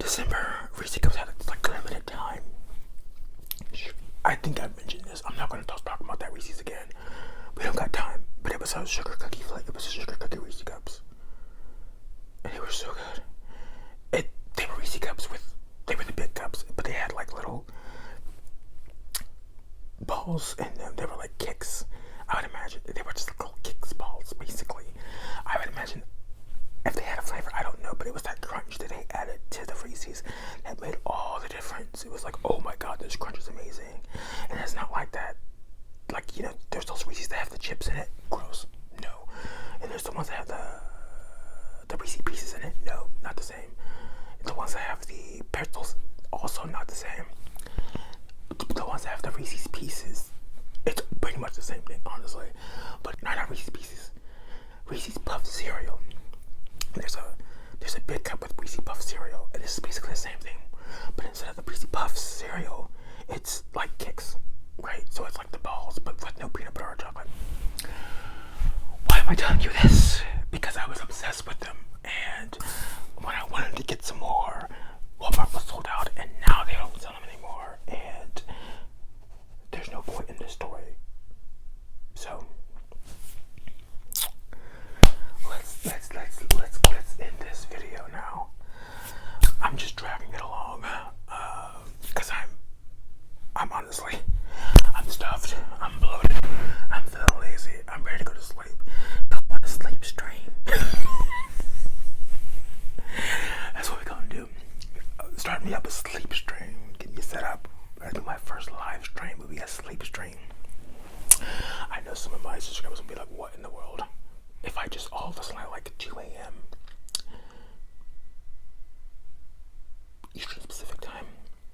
December, Reese Cups had like limited time. I think I mentioned this. I'm not gonna talk about that Reese's again. We don't got time. But it was a sugar cookie flavor. It was a sugar cookie Reese Cups, and they were so good. They were Reese Cups they were the big cups, but they had like little balls in them. They were like kicks. I would imagine they were just like little kicks balls, basically. I would imagine if they had a flavor, I don't know, but it was that crunch that they added to the Reese's that made all the difference. It was like, oh my god, this crunch is amazing. And it's not like that. Like, you know, there's those Reese's that have the chips in it. Gross. No. And there's the ones that have the Reese pieces in it. No, not the same. The ones that have the pretzels, also not the same. The ones that have the Reese's pieces, it's pretty much the same thing, honestly. But not Reese's pieces. Reese's Puff cereal. There's a big cup with Reese's Puff cereal, and this is basically the same thing. But instead of the Reese's Puff cereal, it's like Kix, right? So it's like the balls, but with no peanut butter or chocolate. Why am I telling you this? Because I was obsessed with them, and when I wanted to get some more, Walmart was sold out, and now they don't sell them anymore, and there's no point in this story. So let's end this video now. I'm just dragging it along because I'm honestly, I'm stuffed, I'm bloated, I'm feeling lazy, I'm ready to go to sleep. I want to sleep stream. That's what we're gonna do. Start me up a sleep stream, get me set up. I do my first live stream will be a sleep stream. I know some of my subscribers will be like, what in the world? If I just all of a sudden at like 2 a.m. Eastern Pacific time,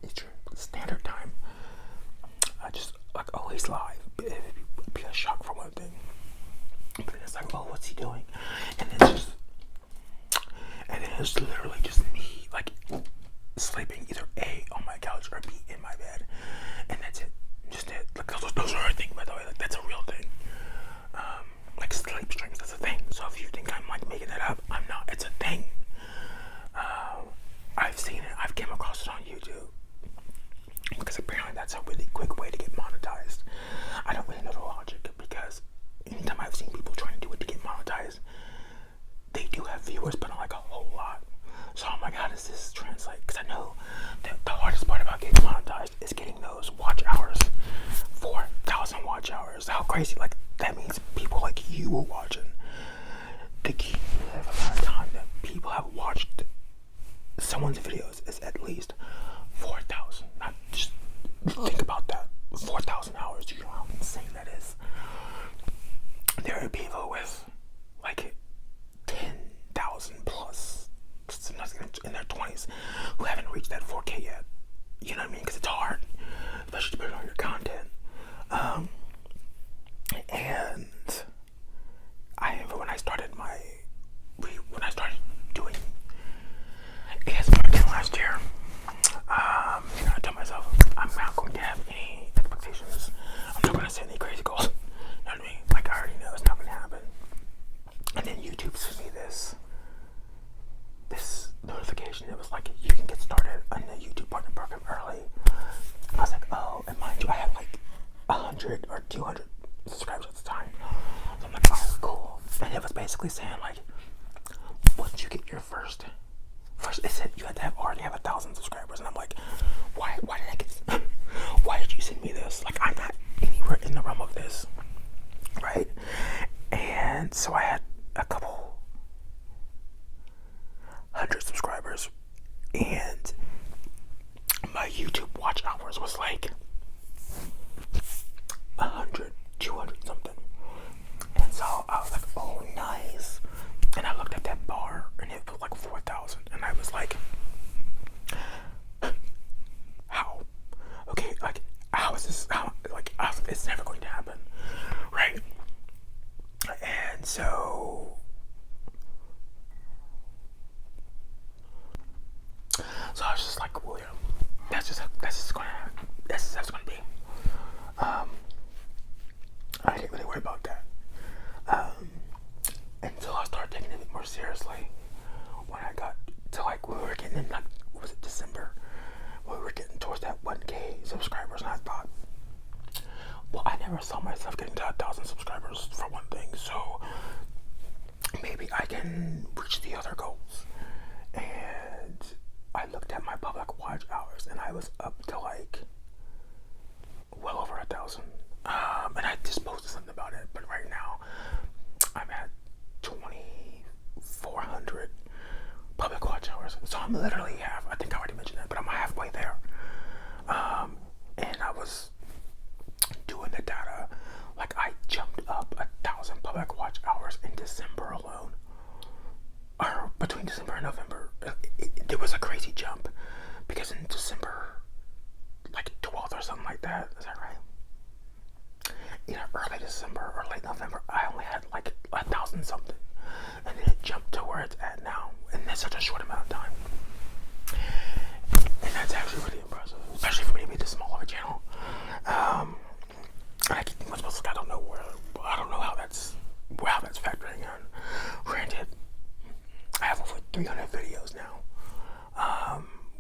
Eastern Standard Time, I just like always live. It'd be a shock for one thing. But then it's like, oh, what's he doing? And then it's literally just me like sleeping either A on my couch or B in my bed. And that's it. Just it. Like those are a thing, by the way. Like that's a real thing. Like sleep streams, that's a thing. So if you think I'm like making that up, I'm not. It's a thing. I've seen it. I've came across it on YouTube because apparently that's a really quick way to get monetized. I don't really know the logic because anytime I've seen people trying to do it to get monetized, they do have viewers, but not like a whole lot. So I'm like, how does this translate? Because I know that the hardest part about getting monetized is getting those watch hours. 4,000 watch hours. How crazy? Like that means people like you were watching. The key amount of time that people have watched someone's videos is at least 4,000. Not just think about that. 4,000 hours. You know how insane that is. There are people with like 10,000 plus, in their 20s, who haven't reached that 4K yet. You know what I mean? Because it's hard, especially to put it on your content. And I remember when I started doing ASMR again last year, you know, I told myself I'm not going to have any expectations. I'm not going to set any crazy goals. You know what I mean? Like I already know it's not going to happen. And then YouTube sent me this notification. It was like, you can get started on the YouTube Partner Program early. I was like, oh, and mind you, I had like 100 or 200 subscribers at the time. So I'm like, oh, cool. And it was basically saying like, once you get your first, it said you had to already have 1,000 subscribers. And I'm like, why did you send me this? Like, I'm not anywhere in the realm of this, right? And so I had a couple 100 subscribers, and my YouTube watch hours was like 100, 200 something. And so I was like, oh, nice. And I looked at that bar, and it was like 4,000, and I was like, how? Okay, like, how is this? It's never going to happen, right? And so I was just like, well, you know, that's just gonna be. I didn't really worry about that until I started taking it more seriously. When I got to like, we were getting in like, what was it, never saw myself getting to 1,000 subscribers for one thing, so maybe I can reach the other goals. And I looked at my public watch hours, and I was up to like well over 1,000. And I just posted something about it, but right now I'm at 2,400 public watch hours. So I'm literally half. I think I already mentioned that, but I'm halfway there. And I was doing the data, like I jumped up 1,000 public watch hours in December alone, or between December and November. There was a crazy jump because in December, like 12th or something like that, is that right? Either early December or late November, I only had like 1,000 something, and then it jumped to where it's at now in such a short amount of time. And that's actually really impressive, especially for me to be this small of a channel. I don't know how that's factoring in. Granted, I have over 300 videos now,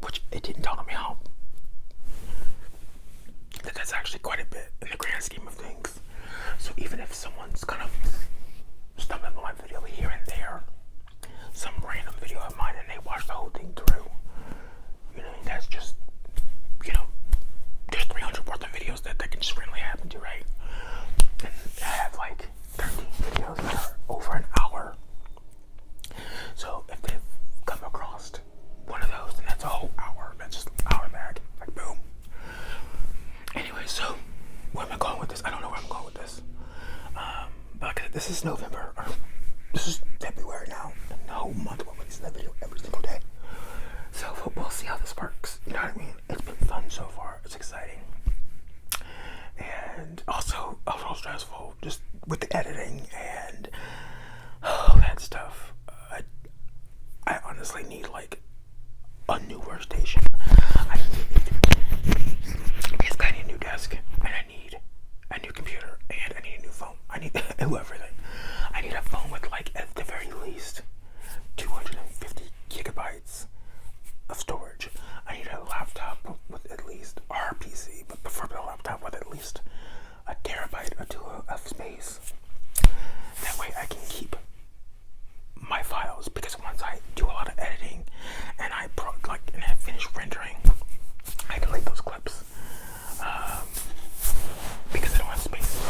which it didn't dawn on me how that's actually quite a bit in the grand scheme of things. So even if someone's kind of stumbling on my video here and there, some random video of mine, and they watch the whole thing through, that's just, there's 300 worth of videos that can just randomly happen to, right? And I have like 13 videos that are over an hour. So if they've come across one of those, then that's a whole hour. That's just an hour back. Like, boom. Anyway, so where am I going with this? I don't know where I'm going with this. But this is November, or this is February now, and the whole month we're releasing that video every single day. So we'll see how this works. You know what I mean? It's been fun so far. It's exciting. And also a little stressful just with the editing and all that stuff. I honestly need like a new workstation. Basically I need a new desk, and I need a new computer, and I need a new phone. I need everything. I need a phone with like at the very least 250 gigabytes of storage. I need a laptop with at least, or a PC, but preferably a laptop with at least a terabyte or two of space. That way I can keep my files, because once I do a lot of editing and I finish rendering, I delete those clips. Because I don't have space.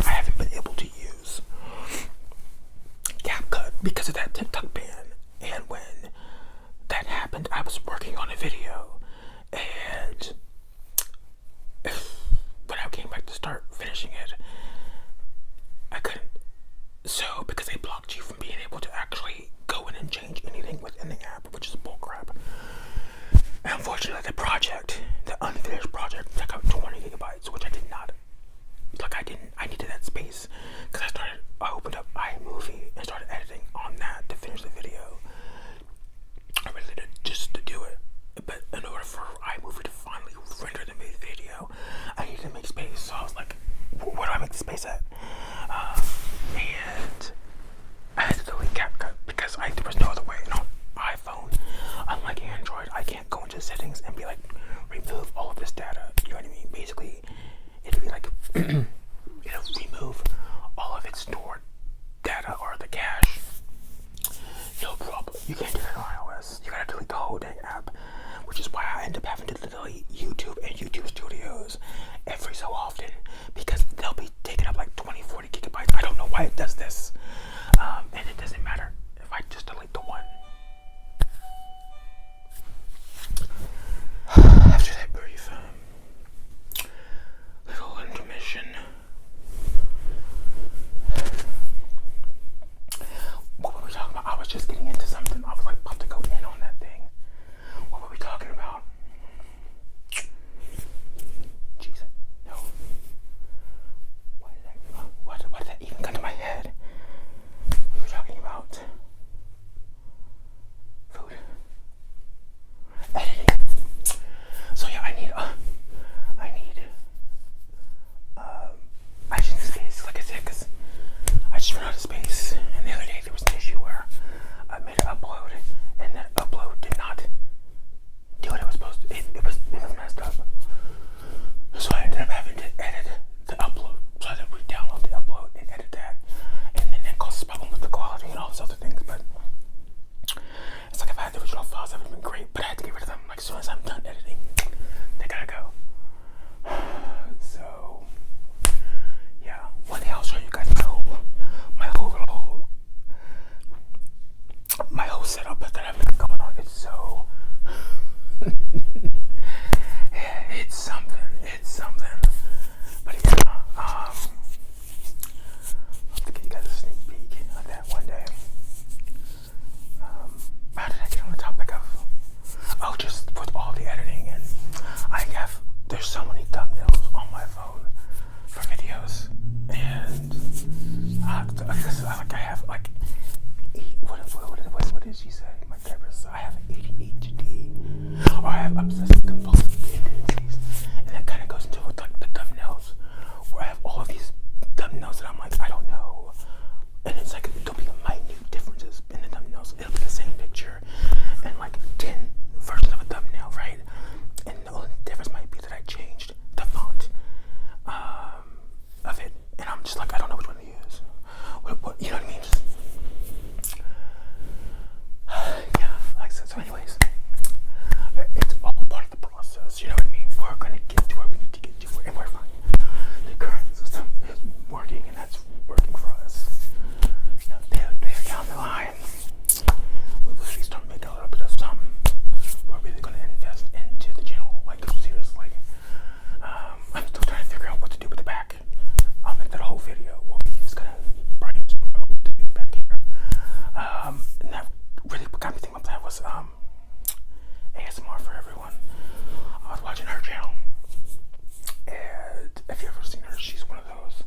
I haven't been able to use CapCut because of that TikTok ban. And when that happened, I was working on a video, and when I came back to start finishing it, I couldn't. So, because they blocked you from being able to actually go in and change anything within the app, which is bullcrap. And unfortunately, the unfinished project, took up 20 gigabytes, which I did not. I needed that space, because I opened up iMovie and started editing on that to finish the video. I really did just to do it. But in order for iMovie to finally render the video, I needed to make space. So I was like, where do I make the space at? And I had to delete CapCut because there was no other way. On iPhone, unlike Android, I can't go into settings and be like, remove all of this data. You know what I mean? Basically, it'd be like, it'll remove all of its stored data or the cache. No problem. You can't do that on iOS. You gotta delete the whole dang app, which is why I end up having to delete YouTube and YouTube Studios every so often, because they'll be taking up like 20-40 gigabytes. I don't know why it does this. And it doesn't matter if I just delete the one. I had to get rid of them. Like as soon as I'm done editing, they gotta go. So yeah, one day I'll show you guys my whole setup that I've got going on. It's so it's something. But yeah, I'll have to give you guys a sneak peek of that one day. How did I get on the topic of? Oh, just with all the editing, and there's so many thumbnails on my phone for videos, and I have like what did she say? My therapist, I have ADHD, or I have obsessive compulsive tendencies, and that kind of goes into with like the thumbnails, where I have all of these thumbnails that I'm like, I don't know, and it's like there'll be minute differences in the thumbnails. It'll be the same picture and like 10 versions of a thumbnail, right? And the only difference might be that I changed the font of it, and I'm just like, I don't know which one to use. What you know what I mean? Just, yeah, like so. Anyways, it's all part of the process. You know what I mean? We're gonna get to where we need to get to, and we're fine. The current system is working, and that's working for us. You know, they're down the line. We'll really start making a little bit of something. We're really gonna invest into the channel, like seriously. I'm still trying to figure out what to do with the back. I'll make that a whole video. We'll be just gonna brainstorm about what to do back here. And that really what got me thinking my plan was ASMR for everyone. I was watching her channel, and if you ever seen her, she's one of those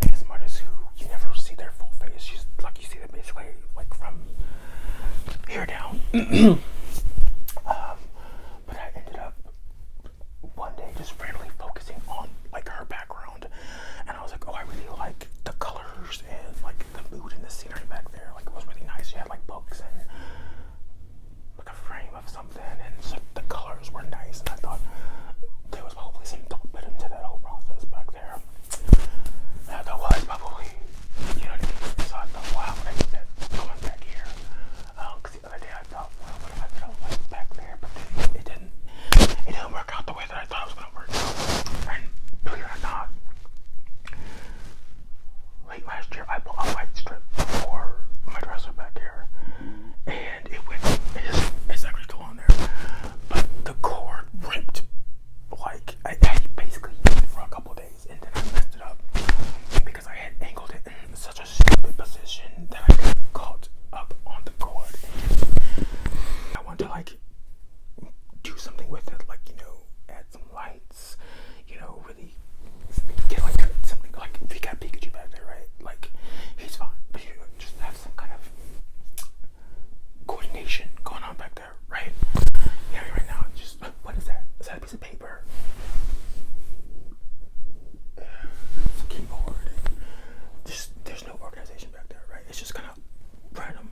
ASMR artists who you never see their full face. She's like, you see them basically like from here down. But I ended up one day just randomly focusing on like her background, and I was like, oh, I really like the colors and like the mood and the scenery back there. Like it was really nice. She had like books and like a frame of something, and so the colors were nice, and I thought there was probably some thought put into that whole process back there. There was probably, you know what I mean? So I thought, wow, when I did that going back here, because the other day I thought, well, what if I felt like back there, but then it didn't work out the way that I thought it was going to work out. And believe it or not, late last year I bought a white strip for my dresser back here, and it's actually still on there, but the cord ripped. Like I basically used it for a couple of days, and then I messed it up because I had angled it in such a stupid position that I got caught up on the cord. I wanted to like do something with it, like, you know, add some lights, you know, really get like something like, if you got Pikachu back there, right? Like he's fine, but you just have some kind of coordination going on back there, right? You know, right now, just what is that? Is that a piece of paper? It's a keyboard. Just there's no organization back there, right? It's just kind of random.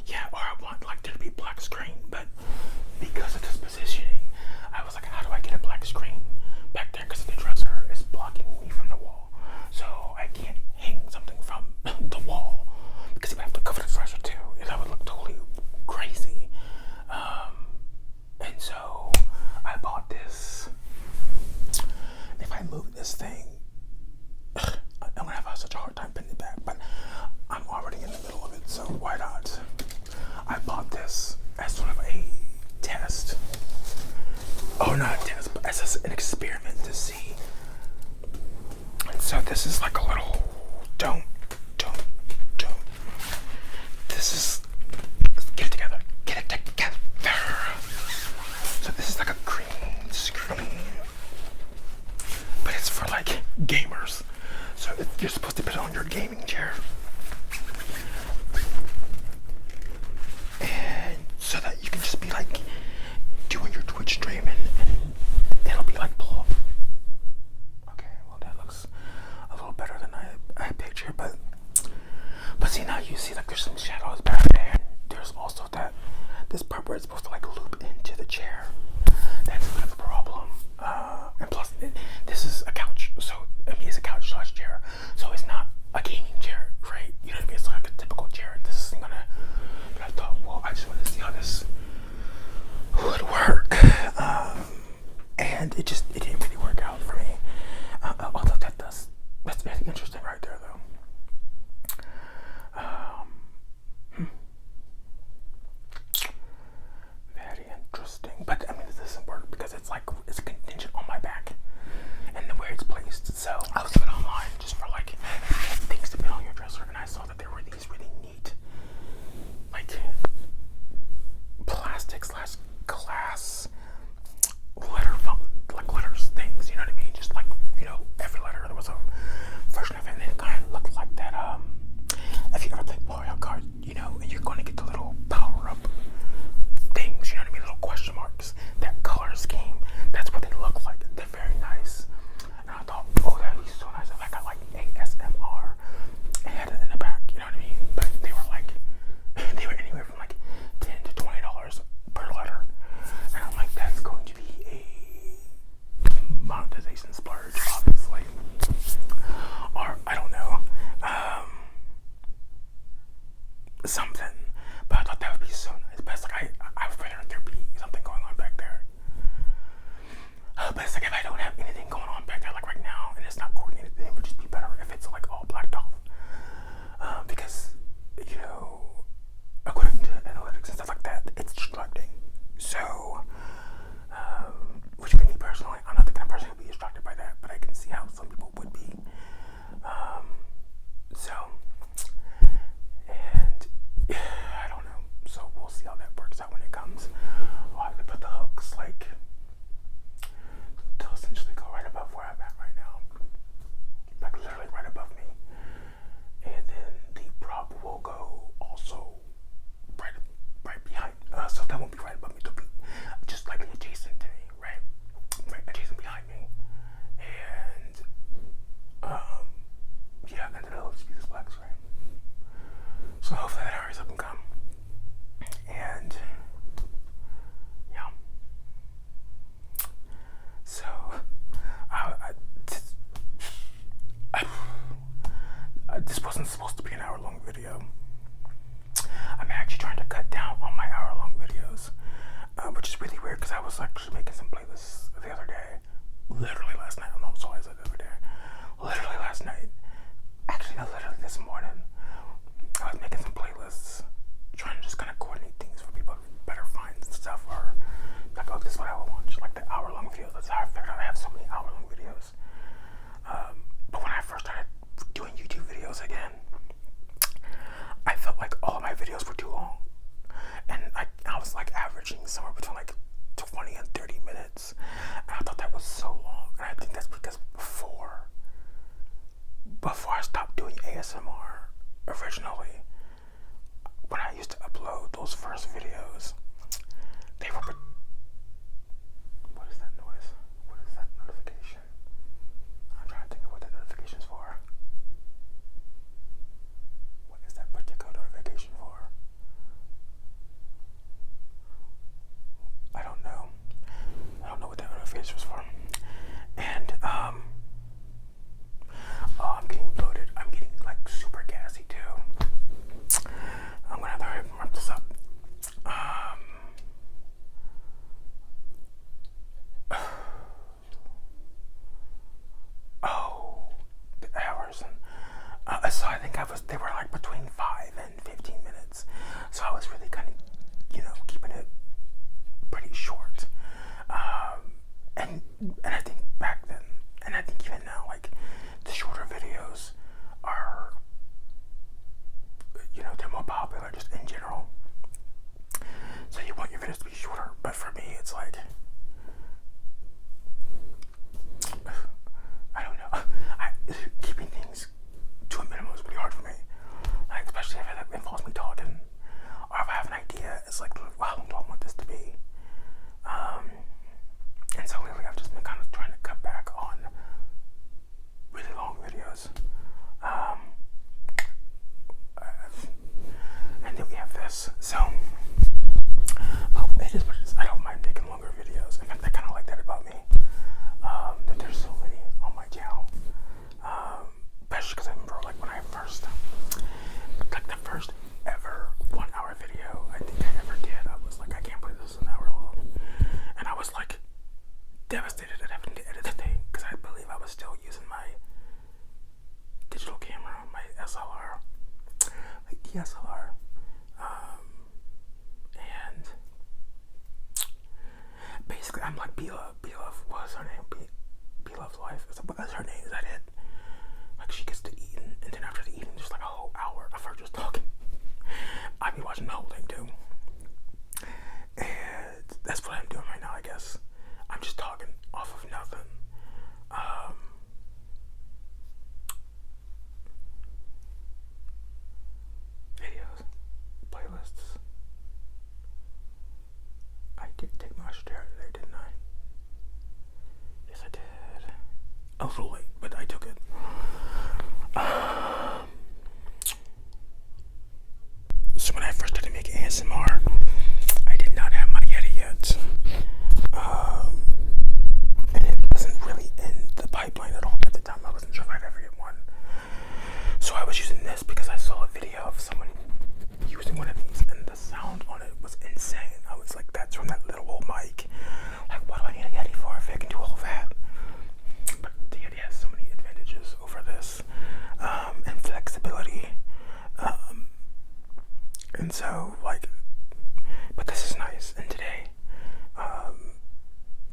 Yeah, or I want like there to be black screen, but because of this positioning, I was like, how do I get a black screen back there? Because the dresser is blocking me from the wall, so I can't hang something from the wall because you would have to cover the dresser too, and that would look totally crazy. And so I bought this. If I move this thing, I'm gonna have such a hard time putting it back, but I'm already in the middle of it, so why not? I bought this as sort of a test. Oh, not a test, but as an experiment to see. And so this is like a little, don't. This is, get it together. So this is like a green screen, but it's for like gamers. So you're supposed to put it on your gaming chair, and so that you can just be like doing your Twitch stream, and it'll be like, okay, well that looks a little better than I pictured, but see, now you see like there's some shadows back there. There's also this part where it's supposed to like loop into the chair. That's a bit of a problem. And plus, this is a couch, so I mean it's a couch/chair. chair. So it's not a gaming chair, right? You know what I mean? It's like a typical chair. This isn't gonna, but I thought, well, I just want to see how this would work. And it didn't really work out for me. Although that's very interesting right there, though. Very interesting. But I mean, this doesn't work because it's contingent on my back and the way it's placed. So I was looking online just for like things to put on your dresser, and I saw that there were these really neat, like, plastic / glass letters things. You know what I mean? Just like, you know, every letter there was a version of it, and it kind of looked like that. If you ever played Mario Kart, you know, and you're going to get the little power up things, you know what I mean? Little question marks. That color scheme, that's what they look like. They're very nice. And I thought, oh, that'd be so nice if I got like ASMR and had it in the back, you know what I mean? But they were anywhere from like $10 to $20 per letter. And I'm like, that's going to be a monetization splurge, obviously. Or, I don't know, something. But I thought that would be so nice. But it's like, I would rather there be something going on back there. But it's like, if I don't have anything going on back there, like right now, and it's not coordinated, then it would just be better if it's like all blacked off. Because, you know, according to analytics and stuff like that, it's distracting. So, which for me personally, I'm not the kind of person who would be distracted by that, but I can see how some people would be. And I don't know. So we'll see how that works out when it comes. Oh, I could put the hooks like to essentially go right above where I'm at right now, like literally right above me, and then the prop will go also right behind. So that won't be right above me. It'll be just like adjacent to me, right adjacent behind me, and yeah, and then it'll just be this black screen. So hopefully that hurries up and come. And yeah. So this wasn't supposed to be an hour-long video. I'm actually trying to cut down on my hour-long videos, which is really weird because I was actually making some playlists the other day. Literally last night. I'm not sorry I said the other day. Literally last night. Actually, no, literally this morning. I was making some playlists, trying to just kind of coordinate things for people to better find stuff, or like, oh, this is what I will watch, like the hour-long videos. That's how I figured out I have so many hour-long videos. But when I first started doing YouTube videos again, I felt like all of my videos were too long, and I was like averaging somewhere between like 20 and 30 minutes, and I thought that was so long. And I think that's because before I stopped doing ASMR originally, when I used to upload those first videos, they were, what is that noise? What is that notification? I'm trying to think of what that notification is for. What is that particular notification for? I don't know what that notification was for. And oh, I'm getting bloated. I'm getting like super gassy too. I'm gonna have to hurry up and wrap this up. Oh, the hours. And so I think they were like between 5 and 15 minutes. So I was really kind of, you know, keeping it pretty short. And I think back then, and I think even now, like, the shorter videos are, you know, they're more popular just in general. So you want your videos to be shorter, but for me, it's like, I don't know. Keeping things to a minimum is pretty hard for me. Like, especially if it involves me talking, or if I have an idea, it's like, well, how long do I want this to be? And so lately I've just been kind of trying to cut back on really long videos. And then we have this. So, it is what it is. I don't mind making longer videos. In fact, I kind of like that about me. That there's so many on my channel. DSLR. And basically, I'm like B-Love. B-Love, what's her name? B-Love's life. What's her name? Is that it? Like, she gets to eat, and then after the eating, there's like a whole hour of her just talking. I'd be watching the whole thing too. And that's what I'm doing right now, I guess. I'm just talking off of nothing. Videos, playlists. I did take my share today, didn't I? Yes, I did. I was a little late, but I took it. So when I first started making ASMR, I did not have my Yeti yet. And it wasn't really in the pipeline at all at the time. I wasn't sure if I'd ever get one. So I was using this because I saw a video of someone using one of these, and the sound on it was insane. I was like, that's from that little old mic. Like, what do I need a Yeti for if it can do all that? But the Yeti has so many advantages over this, and flexibility. And so, like, but this is nice. And today,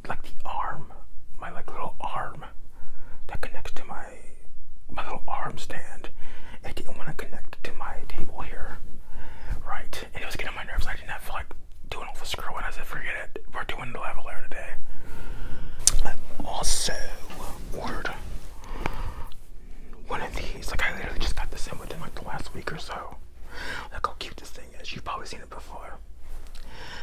like the arm, my like little arm that connects to my little arm stand, it didn't want to connect to my table here, right? And it was getting on my nerves. I didn't feel like doing all the screwing. I said, forget it. We're doing the leveler today. I also ordered one of these. Like, I literally just got this in within like the last week or so. Look how cute this thing is. You've probably seen it before.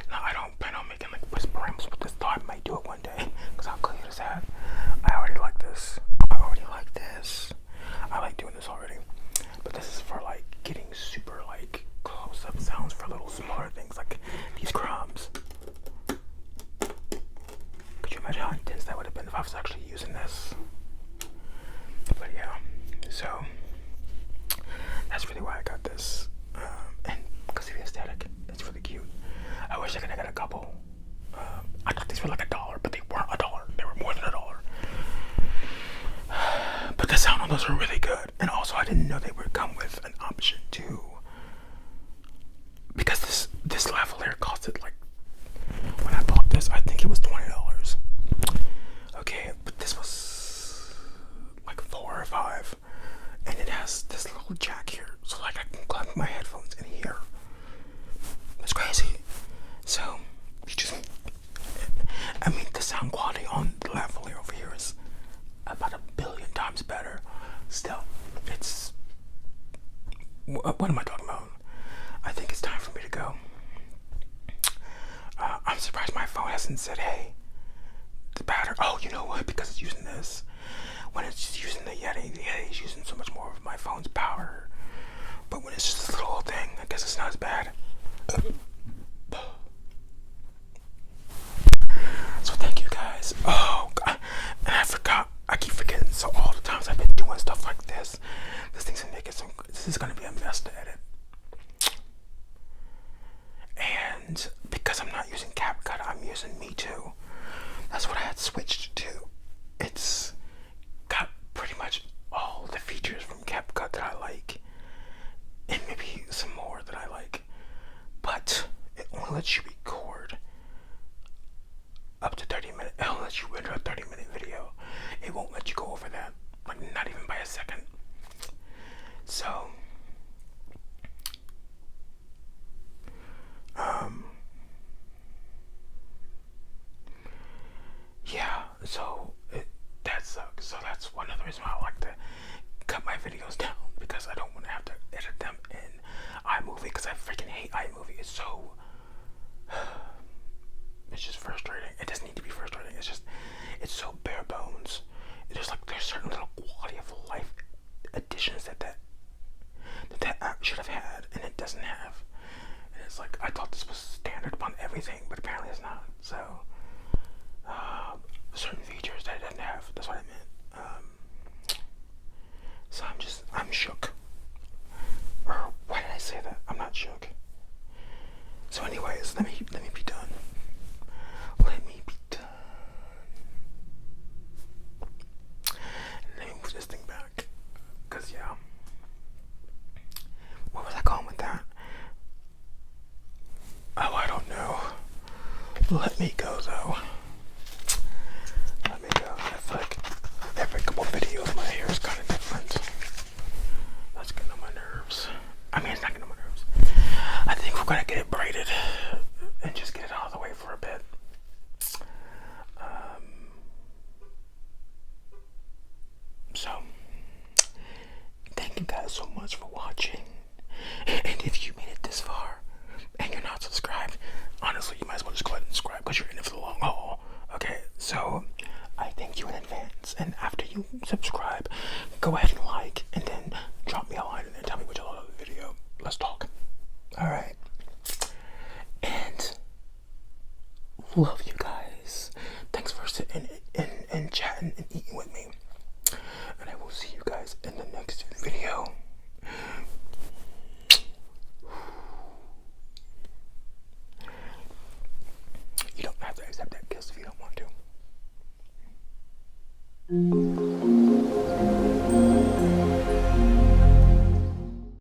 Now, I don't plan on making like whisper rambles with this, though I might do it one day. Because how cute is that? I already like this. I like doing this already. But this is for like getting super like close-up sounds for little smaller things like these crumbs. Could you imagine how intense that would have been if I was actually using this? But yeah, so that's really why I got this. And because of the aesthetic, it's really cute. I wish I could have got a couple. I thought these were like $1, but they weren't $1. They were more than $1. But the sound on those are really good. And also, I didn't know they would come with an option too. Because this lavalier costed like, when I bought this, I think it was $20. Okay, but this was like $4 or $5. And it has this little jack here. So like I can plug my headphones in here. It's crazy. So, I mean, the sound quality on the lavalier over here is about 1 billion times better. Still, it's, what am I talking about? I think it's time for me to go. I'm surprised my phone hasn't said, hey, the battery, oh, you know what, because it's using this. When it's using the Yeti is using so much more of my phone's power. But when it's just this little thing, I guess it's not as bad. So thank you guys. Oh, God. And I forgot. I keep forgetting. So all the times I've been doing stuff like this thing's gonna make it so. This is gonna be a mess to edit. And because I'm not using CapCut, I'm using Me Too. That's what I had switched to. It's got pretty much all the features from CapCut that I like, and maybe some more that I like. But it only lets you record up to 30 minutes. It only lets you render a 30-minute video. It won't let you go over that, like not even by a second. So, yeah. So that sucks. So that's one other reason why I like to cut my videos down, because I don't want to have to edit them in iMovie, because I freaking hate iMovie. It's so, it's just frustrating. It doesn't need to be frustrating. It's just, it's so bare bones. There's certain little quality of life additions that app should have had, and it doesn't have. And it's like, I thought this was standard upon everything, but apparently it's not. So, certain features that it doesn't have. That's what I meant. So I'm shook. Or why did I say that? I'm not shook. So anyways, let me be done. Let me be done. Let me move this thing back. Cause yeah. Where was I going with that? Let me go though. Let me go. I feel like every couple videos my hair is kind of different. That's getting on my nerves. I mean, it's not getting on my nerves. I think we're gonna get it braided and just get it out of the way for a bit. So, thank you guys so much for watching. And if you made it this far and you're not subscribed, honestly, you might as well just go ahead and subscribe because you're in it for the long haul. Okay, so I thank you in advance. And after you subscribe, go ahead and like, and then drop me a line and then tell me what you thought of the video. Let's talk. All right. And love you guys. Thanks for sitting and chatting and eating with me. And I will see you guys in the next video. You don't have to accept that kiss if you don't want to.